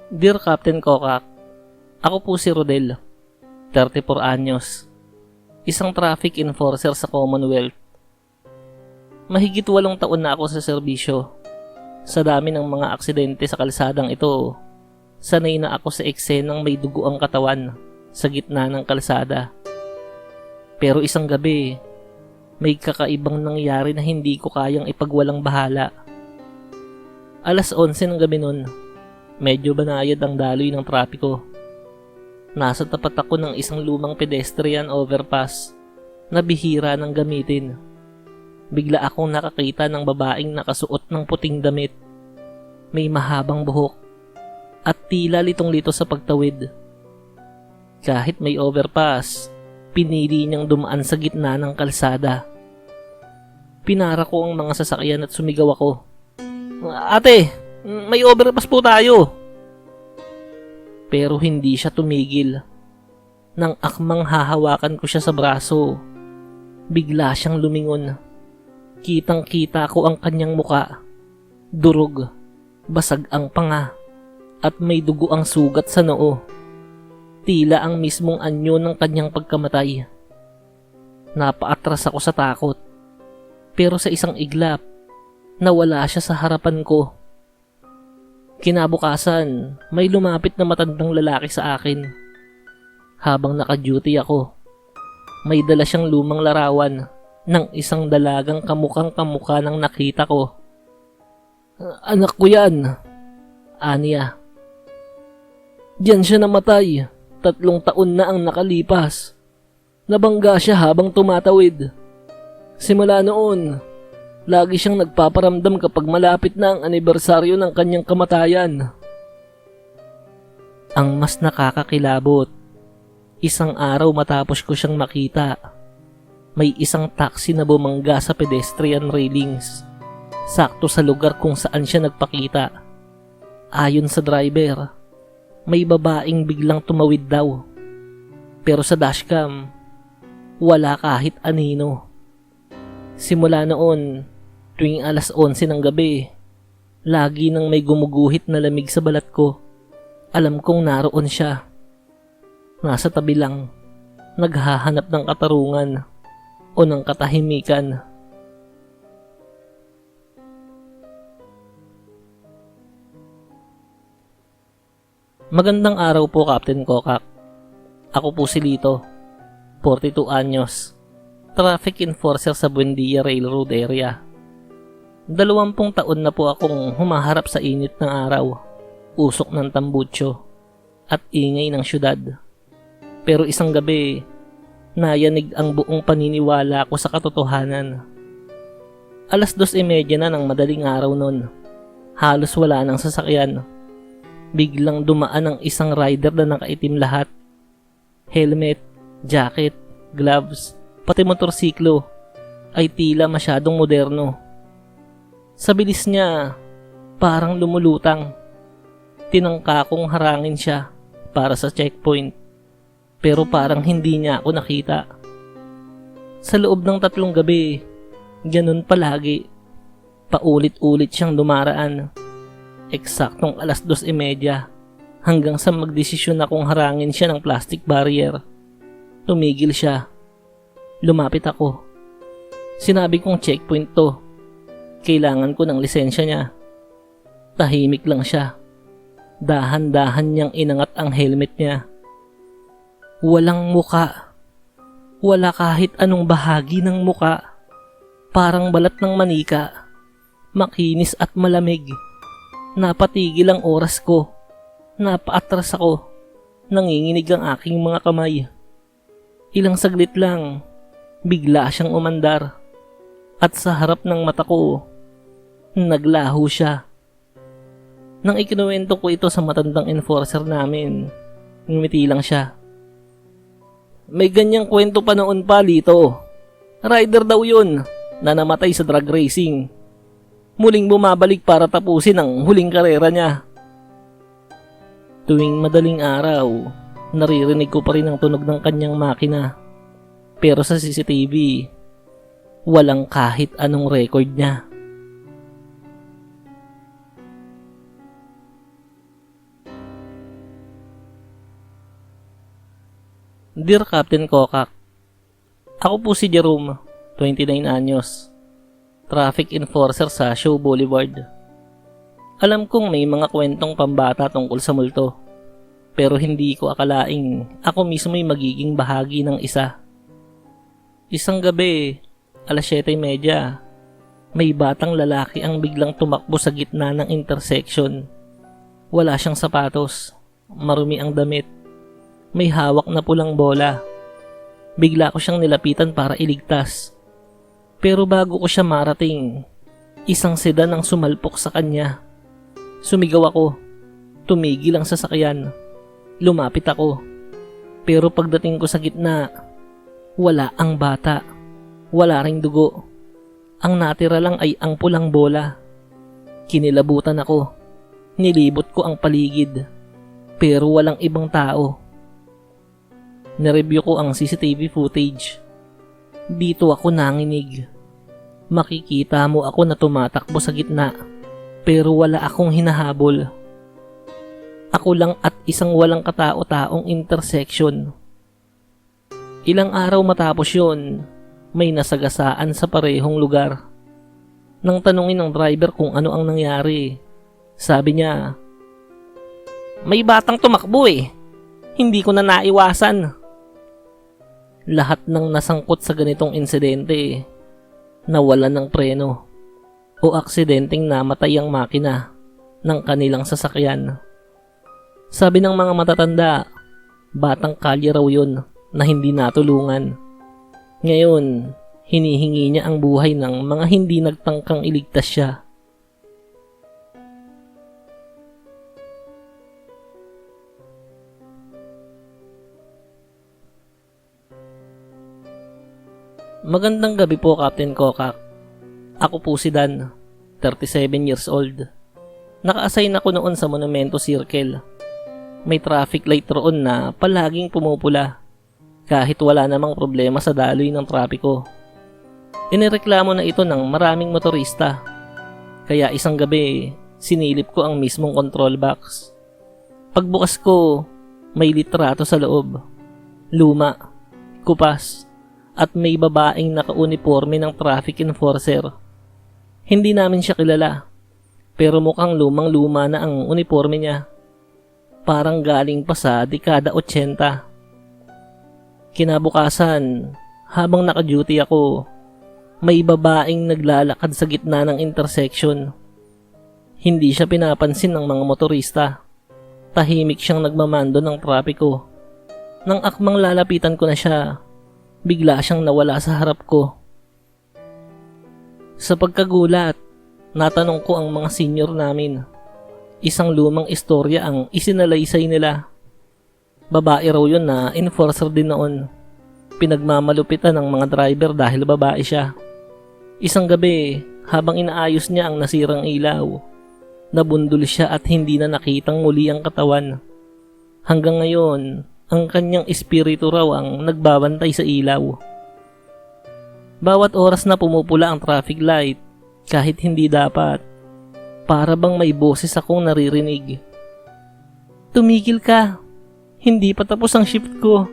Dear Captain Kokak, ako po si Rodel, 34 anyos, isang traffic enforcer sa Commonwealth. Mahigit 8 taon na ako sa serbisyo. Sa dami ng mga aksidente sa kalsadang ito, sanay na ako sa eksenang may dugo ang katawan sa gitna ng kalsada. Pero isang gabi, may kakaibang nangyari na hindi ko kayang ipagwalang bahala. Alas 11 ng gabi nun, medyo banayad ang daloy ng trapiko. Nasa tapat ako ng isang lumang pedestrian overpass na bihira ng gamitin. Bigla akong nakakita ng babaeng nakasuot ng puting damit. May mahabang buhok at tila litong-lito sa pagtawid. Kahit may overpass, pinili niyang dumaan sa gitna ng kalsada. Pinara ko ang mga sasakyan at sumigaw ako. "Ate, may overpass po tayo." Pero hindi siya tumigil. Nang akmang hahawakan ko siya sa braso, bigla siyang lumingon. Kitang-kita ko ang kanyang muka. Durog, basag ang panga, at may dugo ang sugat sa noo. Tila ang mismong anyo ng kanyang pagkamatay. Napaatras ako sa takot. Pero sa isang iglap, nawala siya sa harapan ko. Kinabukasan, may lumapit na matandang lalaki sa akin. Habang naka-duty ako, may dala siyang lumang larawan ng isang dalagang kamukhang-kamukha ng nakita ko. "Anak ko yan," aniya. "Diyan siya namatay. 3 taon na ang nakalipas. Nabangga siya habang tumatawid. Simula noon, lagi siyang nagpaparamdam kapag malapit na ang anibersaryo ng kanyang kamatayan." Ang mas nakakakilabot, isang araw matapos ko siyang makita, may isang taxi na bumangga sa pedestrian railings, sakto sa lugar kung saan siya nagpakita. Ayon sa driver, may babaeng biglang tumawid daw. Pero sa dashcam, wala kahit anino. Simula noon, tuwing alas 11 ng gabi, lagi nang may gumuguhit na lamig sa balat ko, alam kong naroon siya. Nasa tabi lang, naghahanap ng katarungan o ng katahimikan. Magandang araw po, Captain Kokak. Ako po si Lito, 42 anyos, traffic enforcer sa Buendia Railroad area. 20 taon na po akong humaharap sa init ng araw, usok ng tambutso, at ingay ng syudad. Pero isang gabi, nayanig ang buong paniniwala ko sa katotohanan. Alas 2:30 na ng madaling araw nun. Halos wala ng sasakyan. Biglang dumaan ang isang rider na nakaitim lahat. Helmet, jacket, gloves, pati motorsiklo ay tila masyadong moderno. Sa bilis niya, parang lumulutang. Tinangka kong harangin siya para sa checkpoint. Pero parang hindi niya ako nakita. Sa loob ng 3 gabi, ganun palagi. Paulit-ulit siyang dumaraan. Eksaktong alas 2:30 hanggang sa magdesisyon akong harangin siya ng plastic barrier. Tumigil siya. Lumapit ako. Sinabi kong checkpoint to. Kailangan ko ng lisensya niya. Tahimik lang siya. Dahan-dahan niyang inangat ang helmet niya. Walang muka. Wala kahit anong bahagi ng muka. Parang balat ng manika. Makinis at malamig. Napatigil ang oras ko. Napaatras ako. Nanginginig ang aking mga kamay. Ilang saglit lang, bigla siyang umandar. At sa harap ng mata ko, naglaho siya. Nang ikinuwento ko ito sa matandang enforcer namin, ngumiti lang siya. "May ganyang kwento pa noon pa, Lito. Rider daw yun na namatay sa drag racing. Muling bumabalik para tapusin ang huling karera niya." Tuwing madaling araw, naririnig ko pa rin ang tunog ng kanyang makina. Pero sa CCTV, walang kahit anong record niya. Dear Captain Kokak, ako po si Jerome, 29 anyos. Traffic enforcer sa Show Boulevard. Alam kong may mga kwentong pambata tungkol sa multo, pero hindi ko akalaing ako mismo'y magiging bahagi ng isa. Isang gabi, 7:30, may batang lalaki ang biglang tumakbo sa gitna ng intersection. Wala siyang sapatos, marumi ang damit, may hawak na pulang bola. Bigla ko siyang nilapitan para iligtas. Pero bago ko siya marating, isang sedan ang sumalpok sa kanya. Sumigaw ako, tumigil ang sasakyan. Lumapit ako, pero pagdating ko sa gitna, wala ang bata, wala ring dugo. Ang natira lang ay ang pulang bola. Kinilabutan ako, nilibot ko ang paligid, pero walang ibang tao. Nireview ko ang CCTV footage. Dito ako nanginig. Makikita mo ako na tumatakbo sa gitna, pero wala akong hinahabol. Ako lang at isang walang katao-taong intersection. Ilang araw matapos yun, may nasagasaan sa parehong lugar. Nang tanungin ng driver kung ano ang nangyari, sabi niya, "May batang tumakbo eh. Hindi ko na naiwasan." Lahat ng nasangkot sa ganitong insidente, nawalan ng preno o aksidenteng namatay ang makina ng kanilang sasakyan. Sabi ng mga matatanda, batang kalye raw yun na hindi natulungan. Ngayon, hinihingi niya ang buhay ng mga hindi nagtangkang iligtas siya. Magandang gabi po, Captain Kokak. Ako po si Dan, 37 years old. Naka-assign ako noon sa Monumento Circle. May traffic light roon na palaging pumupula, kahit wala namang problema sa daloy ng trapiko. Inireklamo na ito ng maraming motorista, kaya isang gabi, sinilip ko ang mismong control box. Pagbukas ko, may litrato sa loob. Luma, kupas, at may babaeng naka-uniforme ng traffic enforcer. Hindi namin siya kilala, pero mukhang lumang-luma na ang uniforme niya. Parang galing pa sa dekada 80. Kinabukasan, habang naka-duty ako, may babaeng naglalakad sa gitna ng intersection. Hindi siya pinapansin ng mga motorista. Tahimik siyang nagmamando ng trapiko. Nang akmang lalapitan ko na siya, bigla siyang nawala sa harap ko. Sa pagkagulat, natanong ko ang mga senior namin. Isang lumang istorya ang isinalaysay nila. Babae raw yun na enforcer din noon. Pinagmamalupitan ng mga driver dahil babae siya. Isang gabi, habang inaayos niya ang nasirang ilaw, nabundol siya at hindi na nakitang muli ang katawan. Hanggang ngayon, ang kanyang espiritu raw ang nagbabantay sa ilaw. Bawat oras na pumupula ang traffic light, kahit hindi dapat, para bang may boses akong naririnig. "Tumigil ka! Hindi pa tapos ang shift ko."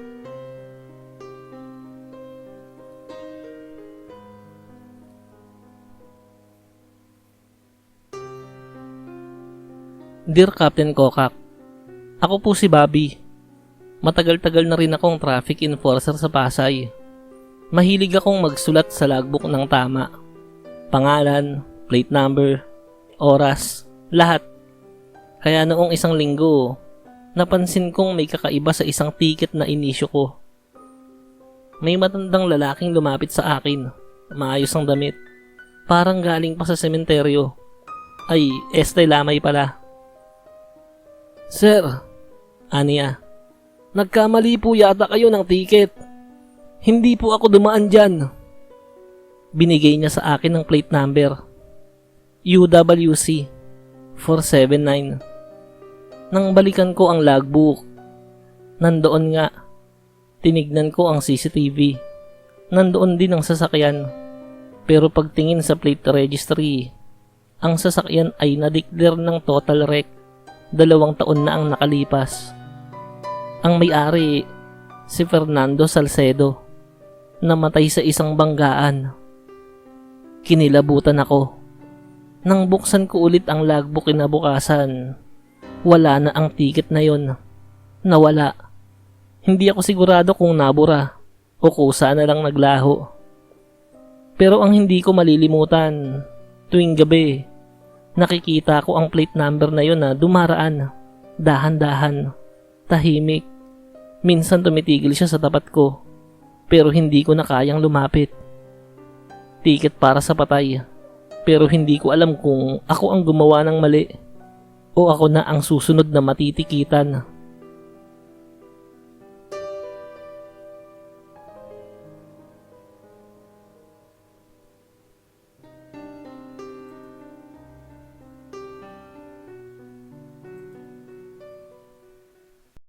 Dear Captain Kokak, ako po si Bobby. Matagal-tagal na rin akong traffic enforcer sa Pasay. Mahilig akong magsulat sa logbook ng tama. Pangalan, plate number, oras, lahat. Kaya noong isang linggo, napansin kong may kakaiba sa isang ticket na inisyo ko. May matandang lalaking lumapit sa akin, maayos ang damit. Parang galing pa sa sementeryo. Ay, este lamay pala. "Sir," aniya, "nagkamali po yata kayo ng ticket. Hindi po ako dumaan dyan." Binigay niya sa akin ng plate number. UWC 479. Nang balikan ko ang logbook, nandoon nga. Tinignan ko ang CCTV. Nandoon din ang sasakyan. Pero pagtingin sa plate registry, ang sasakyan ay na-declare ng total wreck. 2 taon na ang nakalipas. Ang may-ari, Si Fernando Salcedo. Namatay sa isang banggaan. Kinilabutan ako. Nang buksan ko ulit ang logbook kinabukasan, wala na ang ticket na yon. Nawala. Hindi ako sigurado kung nabura o kusa na lang naglaho. Pero ang hindi ko malilimutan, tuwing gabi, nakikita ko ang plate number na yon na dumaraan, dahan-dahan, tahimik. Minsan tumitigil siya sa tapat ko, pero hindi ko na kayang lumapit. Ticket para sa patay, pero hindi ko alam kung ako ang gumawa ng mali o ako na ang susunod na matitikitan.